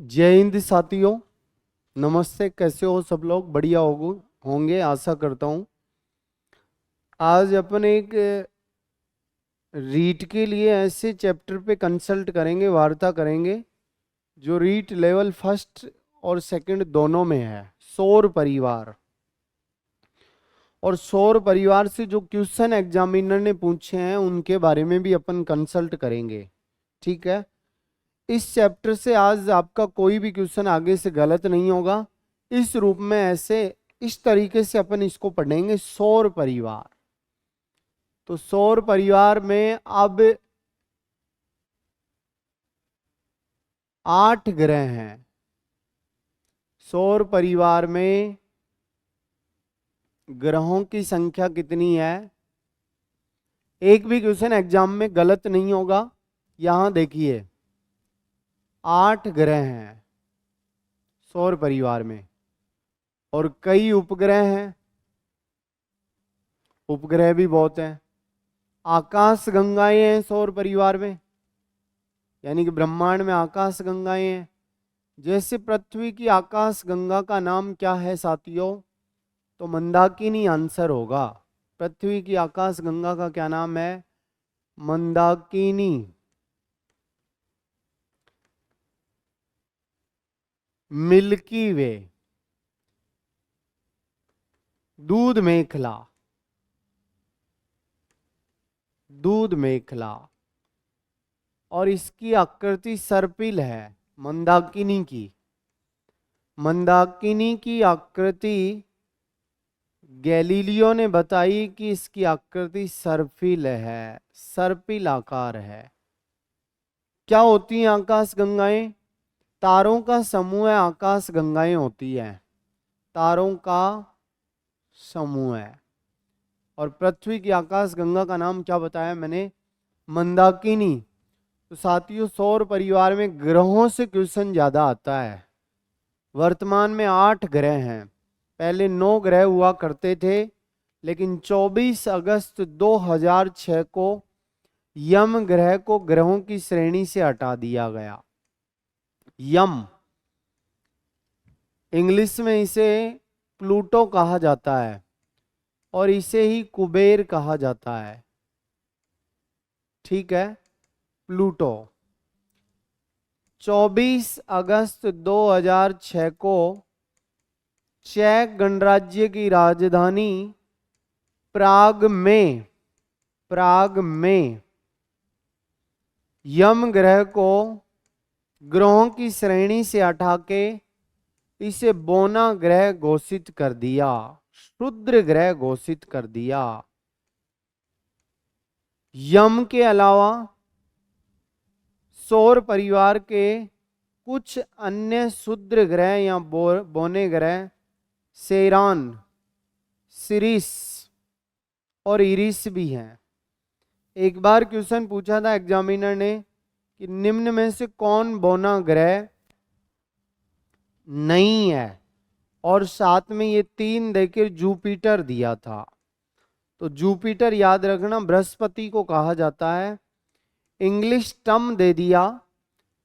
जय हिंद साथियों, नमस्ते। कैसे हो सब लोग? बढ़िया होंगे आशा करता हूँ। आज अपन एक रीट के लिए ऐसे चैप्टर पे कंसल्ट करेंगे, वार्ता करेंगे जो रीट लेवल फर्स्ट और सेकंड दोनों में है। सौर परिवार। और सौर परिवार से जो क्वेश्चन एग्जामिनर ने पूछे हैं उनके बारे में भी अपन कंसल्ट करेंगे। ठीक है। इस चैप्टर से आज आपका कोई भी क्वेश्चन आगे से गलत नहीं होगा। इस रूप में ऐसे इस तरीके से अपन इसको पढ़ेंगे, सौर परिवार। तो सौर परिवार में अब 8 ग्रह हैं। सौर परिवार में ग्रहों की संख्या कितनी है? एक भी क्वेश्चन एग्जाम में गलत नहीं होगा। यहां देखिए 8 ग्रह हैं सौर परिवार में और कई उपग्रह हैं। उपग्रह भी बहुत हैं। आकाश गंगाएं हैं सौर परिवार में, यानी कि ब्रह्मांड में आकाश गंगाएं हैं। जैसे पृथ्वी की आकाश गंगा का नाम क्या है साथियों? तो मंदाकिनी आंसर होगा। पृथ्वी की आकाश गंगा का क्या नाम है? मंदाकिनी। मिल्की वे, दूध मेखला, दूध मेखला। और इसकी आकृति सर्पिल है मंदाकिनी की। मंदाकिनी की आकृति गैलीलियो ने बताई कि इसकी आकृति सर्पिल है, सर्पिल आकार है। क्या होती हैं आकाश गंगाएं? तारों का समूह है, आकाश गंगाएं होती हैं। तारों का समूह है। और पृथ्वी की आकाश गंगा का नाम क्या बताया मैंने? मंदाकिनी। तो साथियों, सौर परिवार में ग्रहों से क्वेश्चन ज्यादा आता है। वर्तमान में 8 ग्रह हैं। पहले 9 ग्रह हुआ करते थे, लेकिन 24 अगस्त 2006 को यम ग्रह को ग्रहों की श्रेणी से हटा दिया गया। यम, इंग्लिश में इसे प्लूटो कहा जाता है और इसे ही कुबेर कहा जाता है। ठीक है, प्लूटो। 24 अगस्त 2006 को चेक गणराज्य की राजधानी प्राग में यम ग्रह को ग्रहों की श्रेणी से हटा के इसे बोना ग्रह घोषित कर दिया, क्षुद्र ग्रह घोषित कर दिया। यम के अलावा सौर परिवार के कुछ अन्य क्षुद्र ग्रह या बोने ग्रह सेरान, सिरिस और इरिस भी हैं। एक बार क्वेश्चन पूछा था एग्जामिनर ने कि निम्न में से कौन बोना ग्रह नहीं है, और साथ में ये 3 देकर जुपिटर दिया था। तो जुपिटर याद रखना बृहस्पति को कहा जाता है। इंग्लिश टर्म दे दिया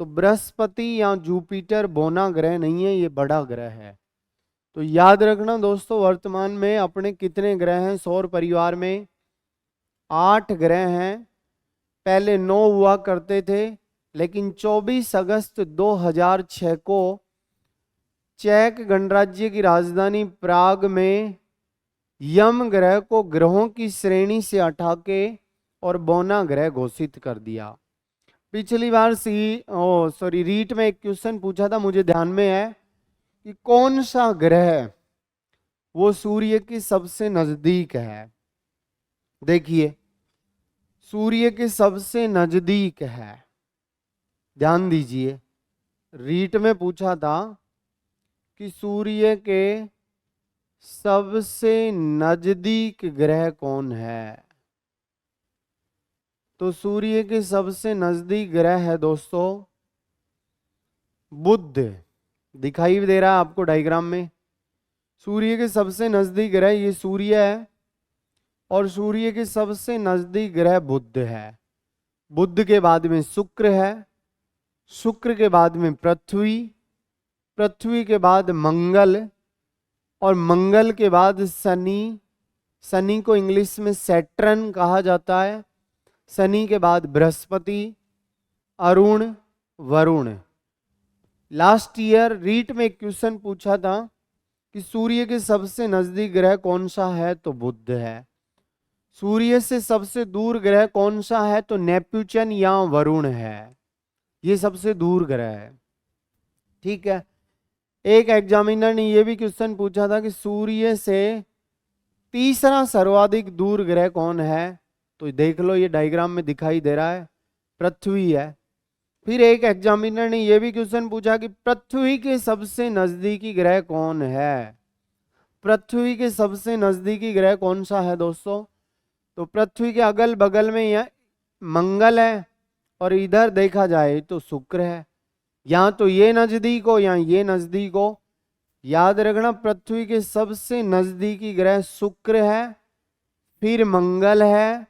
तो बृहस्पति या जुपिटर बोना ग्रह नहीं है, ये बड़ा ग्रह है। तो याद रखना दोस्तों, वर्तमान में अपने कितने ग्रह हैं सौर परिवार में? 8 ग्रह हैं। पहले 9 हुआ करते थे, लेकिन 24 अगस्त 2006 को चेक गणराज्य की राजधानी प्राग में यम ग्रह को ग्रहों की श्रेणी से हटा के और बोना ग्रह घोषित कर दिया। पिछली बार रीट में एक क्वेश्चन पूछा था, मुझे ध्यान में है, कि कौन सा ग्रह वो सूर्य के सबसे नजदीक है। देखिए, सूर्य के सबसे नजदीक है। ध्यान दीजिए, रीट में पूछा था कि सूर्य के सबसे नजदीक ग्रह कौन है। तो सूर्य के सबसे नजदीक ग्रह है दोस्तों बुध। दिखाई दे रहा है आपको डायग्राम में? सूर्य के सबसे नजदीक ग्रह ये सूर्य है और सूर्य के सबसे नजदीक ग्रह बुध है। बुध के बाद में शुक्र है, शुक्र के बाद में पृथ्वी, पृथ्वी के बाद मंगल, और मंगल के बाद शनि। शनि को इंग्लिश में सैटर्न कहा जाता है। शनि के बाद बृहस्पति, अरुण, वरुण। लास्ट ईयर रीट में एक क्वेश्चन पूछा था कि सूर्य के सबसे नजदीक ग्रह कौन सा है, तो बुध है। सूर्य से सबसे दूर ग्रह कौन सा है, तो नेपच्यून या वरुण है। ये सबसे दूर ग्रह है। ठीक है। एक एग्जामिनर ने यह भी क्वेश्चन पूछा था कि सूर्य से तीसरा सर्वाधिक दूर ग्रह कौन है, तो देख लो ये डायग्राम में दिखाई दे रहा है, पृथ्वी है। फिर एक एग्जामिनर ने यह भी क्वेश्चन पूछा कि पृथ्वी के सबसे नजदीकी ग्रह कौन है। पृथ्वी के सबसे नजदीकी ग्रह कौन सा है दोस्तों, तो पृथ्वी के अगल बगल में यह मंगल है, और इधर देखा जाए तो शुक्र है। या तो ये नजदीक हो या ये नजदीक हो। याद रखना, पृथ्वी के सबसे नजदीकी ग्रह शुक्र है, फिर मंगल है,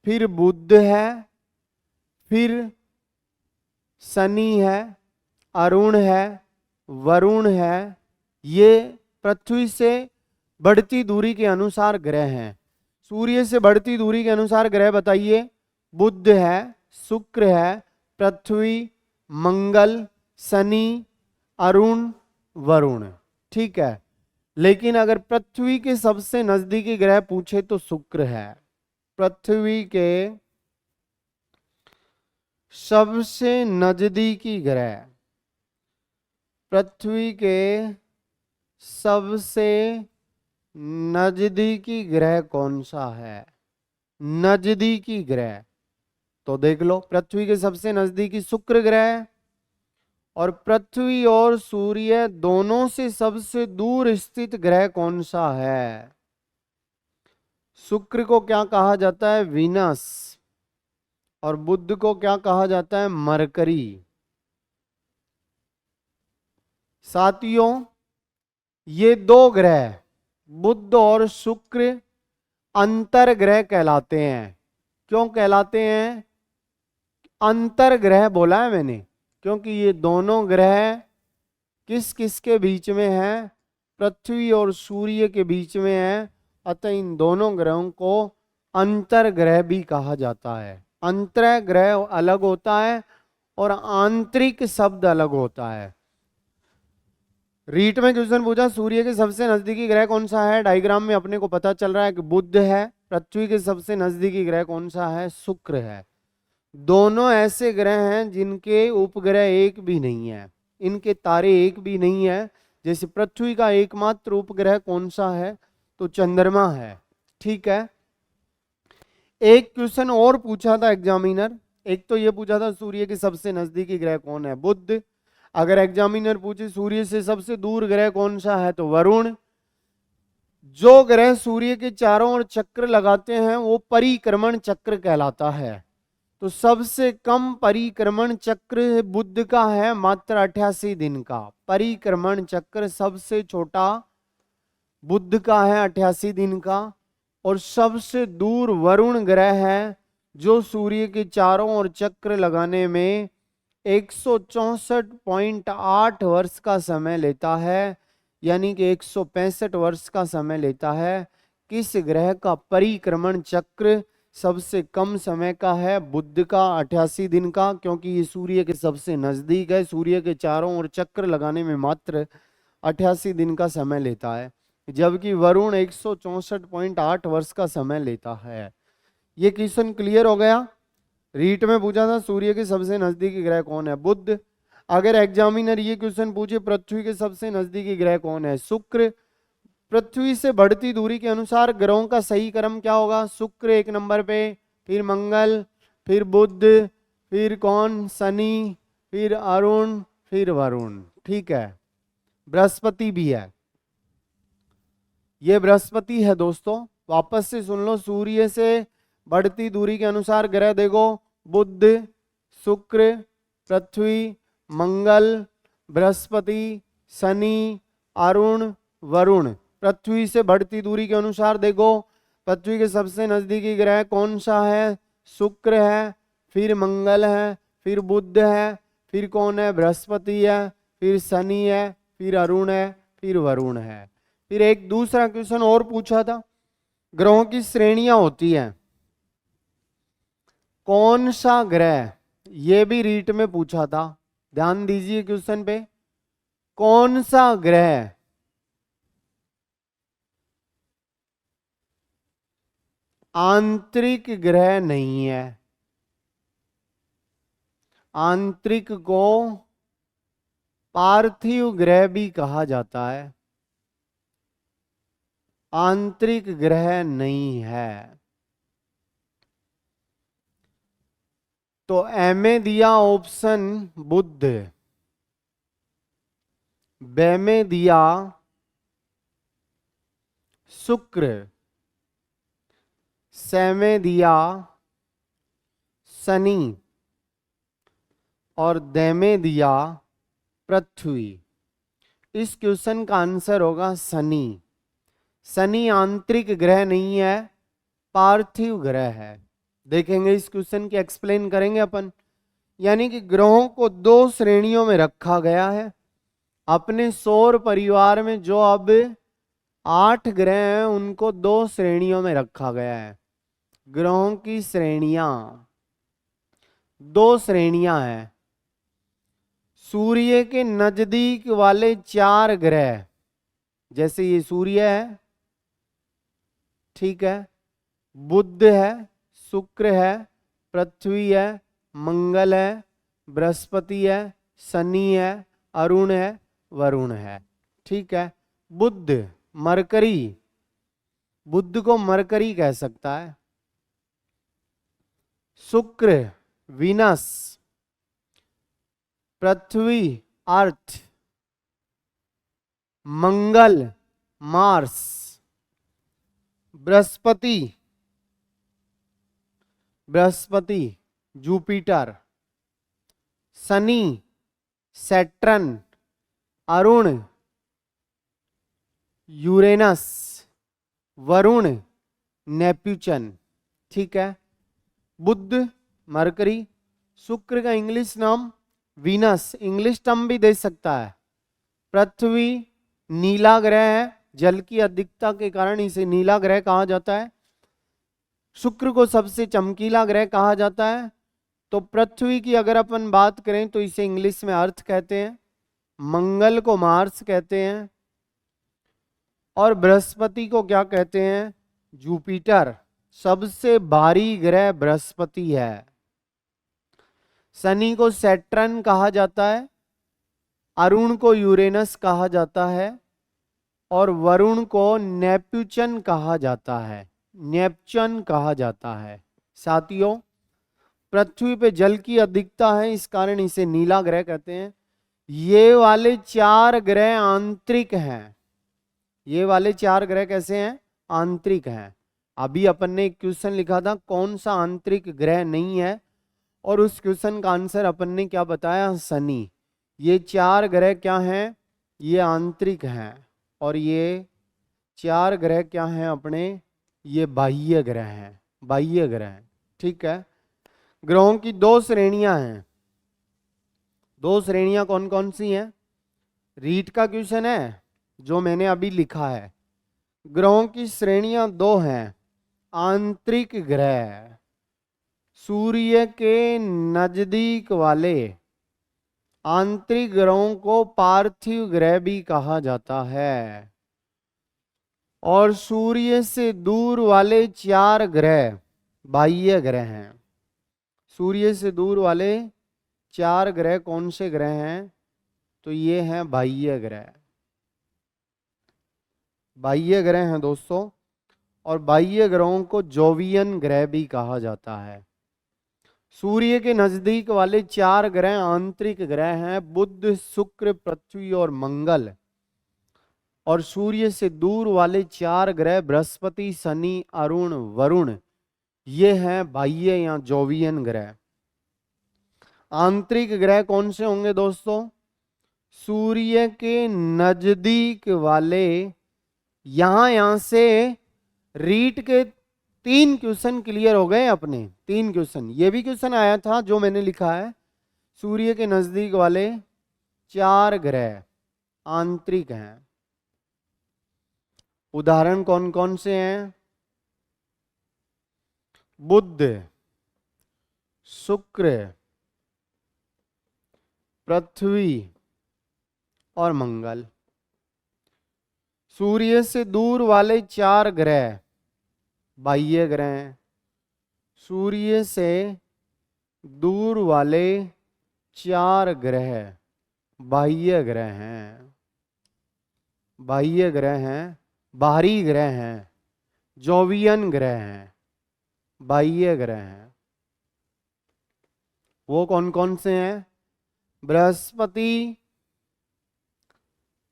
फिर बुध है, फिर शनि है, अरुण है, वरुण है। ये पृथ्वी से बढ़ती दूरी के अनुसार ग्रह हैं। सूर्य से बढ़ती दूरी के अनुसार ग्रह बताइए। बुध है, शुक्र है, पृथ्वी, मंगल, शनि, अरुण, वरुण। ठीक है। लेकिन अगर पृथ्वी के सबसे नजदीकी ग्रह पूछे तो शुक्र है। पृथ्वी के सबसे नजदीकी ग्रह, पृथ्वी के सबसे नजदीकी ग्रह कौन सा है, नजदीकी ग्रह, तो देख लो पृथ्वी के सबसे नजदीकी शुक्र ग्रह है। और पृथ्वी और सूर्य दोनों से सबसे दूर स्थित ग्रह कौन सा है। शुक्र को क्या कहा जाता है, वीनस, और बुध को क्या कहा जाता है, मरकरी। साथियों, ये दो ग्रह बुध और शुक्र अंतर ग्रह कहलाते हैं। क्यों कहलाते हैं, अंतर ग्रह बोला है मैंने, क्योंकि ये दोनों ग्रह किस किस के बीच में है, पृथ्वी और सूर्य के बीच में है। अतः इन दोनों ग्रहों को अंतर ग्रह भी कहा जाता है। अंतर ग्रह अलग होता है और आंतरिक शब्द अलग होता है। रीट में क्वेश्चन पूछा सूर्य के सबसे नजदीकी ग्रह कौन सा है। डायग्राम में अपने को पता चल रहा है कि बुध है। पृथ्वी के सबसे नजदीकी ग्रह कौन सा है, शुक्र है। दोनों ऐसे ग्रह हैं जिनके उपग्रह एक भी नहीं है, इनके तारे एक भी नहीं है। जैसे पृथ्वी का एकमात्र उपग्रह कौन सा है, तो चंद्रमा है। ठीक है। एक क्वेश्चन और पूछा था एग्जामिनर, एक तो ये पूछा था सूर्य के सबसे नजदीकी ग्रह कौन है, बुध। अगर एग्जामिनर पूछे सूर्य से सबसे दूर ग्रह कौन सा है, तो वरुण। जो ग्रह सूर्य के चारों ओर चक्र लगाते हैं वो परिक्रमण चक्र कहलाता है। तो सबसे कम परिक्रमण चक्र बुध का है, मात्र 88 दिन का। परिक्रमण चक्र सबसे छोटा बुध का है, 88 दिन का। और सबसे दूर वरुण ग्रह है, जो सूर्य के चारों ओर चक्र लगाने में 164.8 वर्ष का समय लेता है, यानी कि 165 वर्ष का समय लेता है। किस ग्रह का परिक्रमण चक्र सबसे कम समय का है, बुध का 88 दिन का, क्योंकि ये सूर्य के सबसे नजदीक है। सूर्य के चारों ओर चक्र लगाने में मात्र 88 दिन का समय लेता है, जबकि वरुण 164.8 वर्ष का समय लेता है। ये क्वेश्चन क्लियर हो गया। रीट में पूछा था सूर्य के सबसे नजदीकी ग्रह कौन है, बुध। अगर एग्जामिनर ये क्वेश्चन पूछे पृथ्वी के सबसे नजदीकी ग्रह कौन है, शुक्र। पृथ्वी से बढ़ती दूरी के अनुसार ग्रहों का सही क्रम क्या होगा, शुक्र 1 नंबर पे, फिर मंगल, फिर बुध, फिर कौन, शनि, फिर अरुण, फिर वरुण। ठीक है। बृहस्पति भी है, ये बृहस्पति है दोस्तों। वापस से सुन लो, सूर्य से बढ़ती दूरी के अनुसार ग्रह देखो, बुध, शुक्र, पृथ्वी, मंगल, बृहस्पति, शनि, अरुण, वरुण। पृथ्वी से बढ़ती दूरी के अनुसार देखो, पृथ्वी के सबसे नजदीकी ग्रह कौन सा है, शुक्र है, फिर मंगल है, फिर बुध है, फिर कौन है, बृहस्पति है, फिर शनि है, फिर अरुण है, फिर वरुण है। फिर एक दूसरा क्वेश्चन और पूछा था, ग्रहों की श्रेणियां होती हैं, कौन सा ग्रह, ये भी रीट में पूछा था, ध्यान दीजिए क्वेश्चन पे, कौन सा ग्रह आंतरिक ग्रह नहीं है। आंतरिक को पार्थिव ग्रह भी कहा जाता है, आंतरिक ग्रह नहीं है। तो ए में दिया ऑप्शन बुध, बे में दिया शुक्र, से में दिया शनि और दे में दिया पृथ्वी। इस क्वेश्चन का आंसर होगा शनि। शनि आंतरिक ग्रह नहीं है, पार्थिव ग्रह है। देखेंगे इस क्वेश्चन की एक्सप्लेन करेंगे अपन। यानी कि ग्रहों को दो श्रेणियों में रखा गया है। अपने सौर परिवार में जो अब 8 ग्रह हैं उनको दो श्रेणियों में रखा गया है। ग्रहों की श्रेणियां, दो श्रेणियां हैं। सूर्य के नजदीक वाले 4 ग्रह, जैसे ये सूर्य है, ठीक है, बुध है, शुक्र है, पृथ्वी है, मंगल है, बृहस्पति है, शनि है, अरुण है, वरुण है, ठीक है। बुध मरकरी, बुध को मरकरी कह सकता है। Shukra Venus, Prithvi earth, Mangal Mars, Brihaspati Jupiter, Shani Saturn, Arun Uranus, Varun Neptune, ठीक है। बुध मरकरी, शुक्र का इंग्लिश नाम वीनस, इंग्लिश टर्म भी दे सकता है। पृथ्वी नीला ग्रह है, जल की अधिकता के कारण इसे नीला ग्रह कहा जाता है। शुक्र को सबसे चमकीला ग्रह कहा जाता है। तो पृथ्वी की अगर अपन बात करें तो इसे इंग्लिश में अर्थ कहते हैं, मंगल को मार्स कहते हैं और बृहस्पति को क्या कहते हैं, जुपिटर। सबसे भारी ग्रह बृहस्पति है। शनि को सैटर्न कहा जाता है, अरुण को यूरेनस कहा जाता है और वरुण को नेपच्यून कहा जाता है, नेपच्यून कहा जाता है। साथियों, पृथ्वी पे जल की अधिकता है, इस कारण इसे नीला ग्रह कहते हैं। ये वाले 4 ग्रह आंतरिक हैं। ये वाले 4 ग्रह कैसे हैं, आंतरिक हैं। अभी अपन ने एक क्वेश्चन लिखा था कौन सा आंतरिक ग्रह नहीं है, और उस क्वेश्चन का आंसर अपन ने क्या बताया, शनि। ये 4 ग्रह क्या हैं, ये आंतरिक हैं, और ये 4 ग्रह क्या हैं अपने, ये बाह्य ग्रह हैं, बाह्य ग्रह, ठीक है। ग्रहों की 2 श्रेणियां हैं। 2 श्रेणियां कौन कौन सी हैं, रीट का क्वेश्चन है जो मैंने अभी लिखा है। ग्रहों की श्रेणियां 2 हैं। आंतरिक ग्रह, सूर्य के नजदीक वाले आंतरिक ग्रहों को पार्थिव ग्रह भी कहा जाता है, और सूर्य से दूर वाले 4 ग्रह बाह्य ग्रह हैं। सूर्य से दूर वाले 4 ग्रह कौन से ग्रह हैं, तो ये हैं बाह्य ग्रह। बाह्य ग्रह हैं दोस्तों, और बाह्य ग्रहों को जोवियन ग्रह भी कहा जाता है। सूर्य के नजदीक वाले 4 ग्रह आंतरिक ग्रह हैं, बुध, शुक्र, पृथ्वी और मंगल। और सूर्य से दूर वाले 4 ग्रह बृहस्पति, शनि, अरुण, वरुण, ये हैं बाह्य या जोवियन ग्रह। आंतरिक ग्रह कौन से होंगे दोस्तों, सूर्य के नजदीक वाले। यहां से रीट के 3 क्वेश्चन क्लियर हो गए अपने, 3 क्वेश्चन। ये भी क्वेश्चन आया था जो मैंने लिखा है, सूर्य के नजदीक वाले 4 ग्रह आंतरिक हैं। उदाहरण कौन कौन से हैं? बुध, शुक्र, पृथ्वी और मंगल। सूर्य से दूर वाले 4 ग्रह बाह्य ग्रह हैं। सूर्य से दूर वाले 4 ग्रह बाह्य ग्रह हैं। बाह्य ग्रह हैं, बाहरी ग्रह हैं, जोवियन ग्रह हैं, बाह्य ग्रह हैं। वो कौन कौन से हैं? बृहस्पति,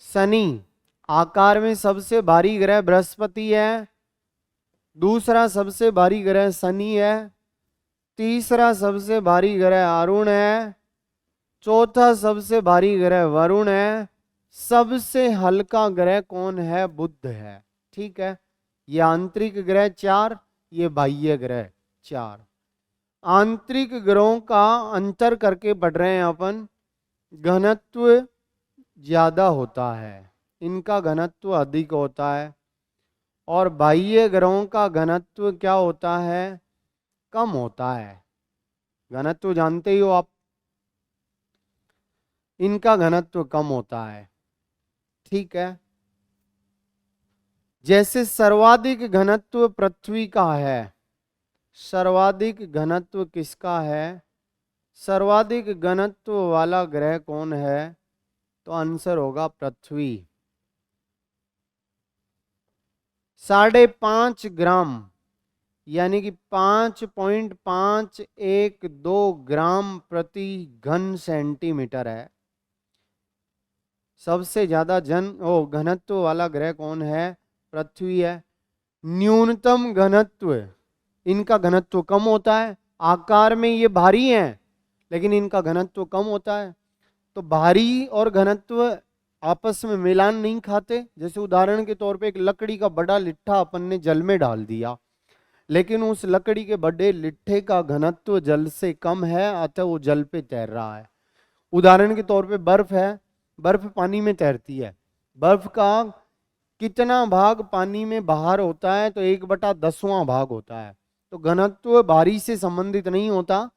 शनि, आकार में सबसे भारी ग्रह बृहस्पति है। दूसरा सबसे भारी ग्रह शनि है। तीसरा सबसे भारी ग्रह अरुण है। चौथा सबसे भारी ग्रह वरुण है। सबसे हल्का ग्रह कौन है? बुध है। ठीक है, ये आंतरिक ग्रह 4, ये बाह्य ग्रह 4। आंतरिक ग्रहों का अंतर करके पढ़ रहे हैं अपन। घनत्व ज्यादा होता है, इनका घनत्व अधिक होता है। और बाह्य ग्रहों का घनत्व क्या होता है? कम होता है। घनत्व जानते ही हो आप, इनका घनत्व कम होता है। ठीक है, जैसे सर्वाधिक घनत्व पृथ्वी का है। सर्वाधिक घनत्व किसका है? सर्वाधिक घनत्व वाला ग्रह कौन है? तो आंसर होगा पृथ्वी। 5.5 ग्राम यानी कि 5.512 ग्राम प्रति घन सेंटीमीटर है। सबसे ज्यादा घनत्व वाला ग्रह कौन है? पृथ्वी है। न्यूनतम घनत्व, इनका घनत्व कम होता है। आकार में ये भारी हैं, लेकिन इनका घनत्व कम होता है। तो भारी और घनत्व आपस में मिलान नहीं खाते। जैसे उदाहरण के तौर पे एक लकड़ी का बड़ा लिट्ठा अपन ने जल में डाल दिया, लेकिन उस लकड़ी के बड़े लिट्ठे का घनत्व जल से कम है, अतः वो जल पे तैर रहा है। उदाहरण के तौर पे बर्फ है, बर्फ पानी में तैरती है। बर्फ का कितना भाग पानी में बाहर होता है? तो 1/10वां भाग होता है। तो घनत्व भारी से संबंधित नहीं होता।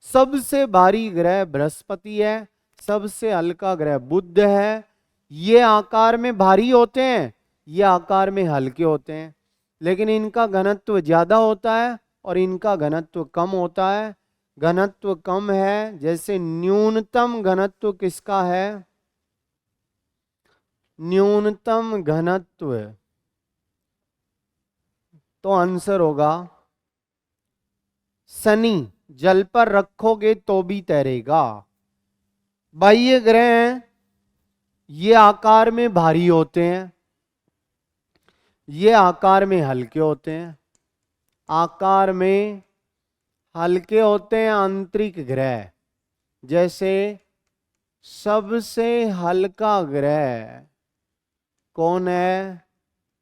सबसे भारी ग्रह बृहस्पति है, सबसे हल्का ग्रह बुध है। ये आकार में भारी होते हैं, ये आकार में हल्के होते हैं, लेकिन इनका घनत्व ज्यादा होता है और इनका घनत्व कम होता है। घनत्व कम है, जैसे न्यूनतम घनत्व किसका है? न्यूनतम घनत्व, तो आंसर होगा शनि। जल पर रखोगे तो भी तैरेगा। बाह्य ग्रह हैं, ये आकार में भारी होते हैं, ये आकार में हल्के होते हैं। आकार में हल्के होते हैं आंतरिक ग्रह। जैसे सबसे हल्का ग्रह कौन है?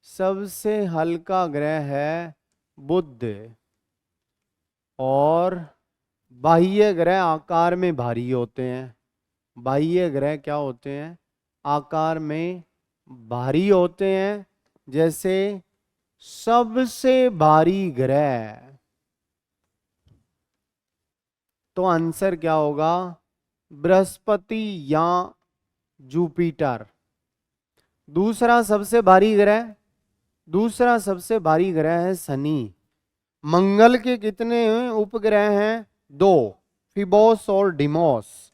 सबसे हल्का ग्रह है बुध। और बाह्य ग्रह आकार में भारी होते हैं। बाह्य ग्रह क्या होते हैं? आकार में भारी होते हैं। जैसे सबसे भारी ग्रह, तो आंसर क्या होगा? बृहस्पति या जुपिटर। दूसरा सबसे भारी ग्रह, दूसरा सबसे भारी ग्रह है शनि। मंगल के कितने उपग्रह हैं? 2, फिबोस और डिमोस।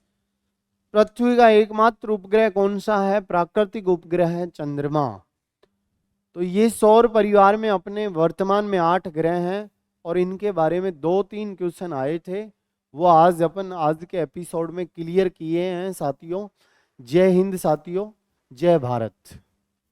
पृथ्वी का एकमात्र उपग्रह कौन सा है? प्राकृतिक उपग्रह है चंद्रमा। तो ये सौर परिवार में अपने वर्तमान में 8 ग्रह हैं और इनके बारे में 2-3 क्वेश्चन आए थे, वो आज के एपिसोड में क्लियर किए हैं साथियों। जय हिंद साथियों, जय भारत।